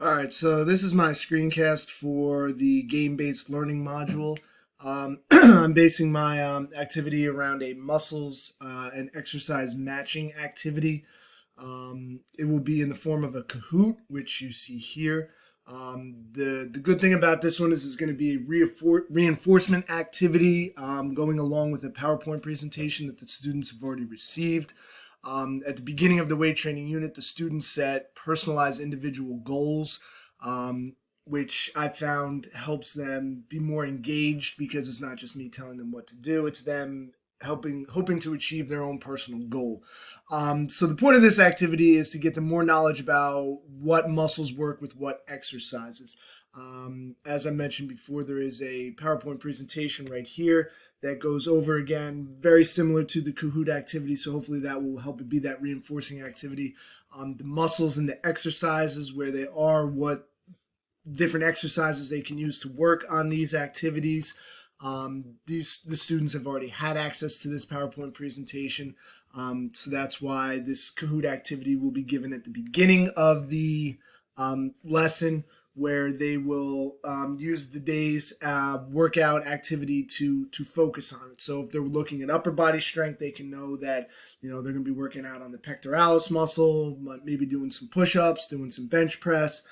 All right, so this is my screencast for the game-based learning module. I'm basing my activity around a muscles and exercise matching activity. It will be in the form of a Kahoot, which you see here. The good thing about this one is it's going to be a reinforcement activity going along with a PowerPoint presentation that the students have already received. At the beginning of the weight training unit, the students set personalized individual goals, which I found helps them be more engaged because it's not just me telling them what to do; it's them hoping to achieve their own personal goal. So the point of this activity is to get them more knowledge about what muscles work with what exercises. As I mentioned before, there is a PowerPoint presentation right here that goes over again, very similar to the Kahoot activity. So hopefully that will help it be that reinforcing activity. The muscles and the exercises, where they are, what different exercises they can use to work on these activities. The students have already had access to this PowerPoint presentation, so that's why this Kahoot activity will be given at the beginning of the lesson, where they will use the day's workout activity to focus on it. So if they're looking at upper body strength, they can know that they're going to be working out on the pectoralis muscle, maybe doing some push-ups, doing some bench press,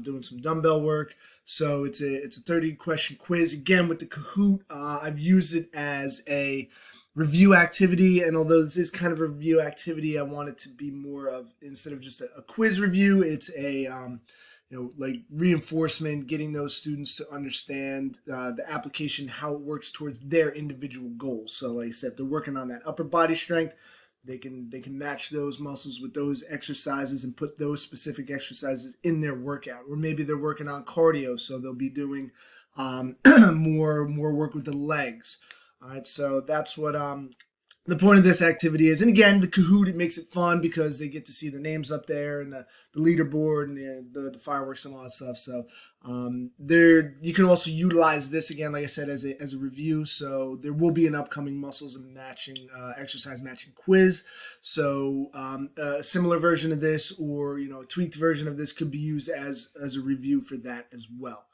doing some dumbbell work. So it's a 30-question quiz again with the Kahoot. I've used it as a review activity, and although this is kind of a review activity, I want it to be more of, instead of just a quiz review, it's a like reinforcement, getting those students to understand the application, how it works towards their individual goals. So like I said, if they're working on that upper body strength, they can match those muscles with those exercises and put those specific exercises in their workout. Or maybe they're working on cardio, so they'll be doing more work with the legs. All right, so that's what the point of this activity is. And again, the Kahoot, it makes it fun because they get to see their names up there, and the leaderboard, and the fireworks and all that stuff. So there, you can also utilize this again, like I said, as a review. So there will be an upcoming muscles and matching exercise matching quiz. So a similar version of this, or a tweaked version of this, could be used as a review for that as well.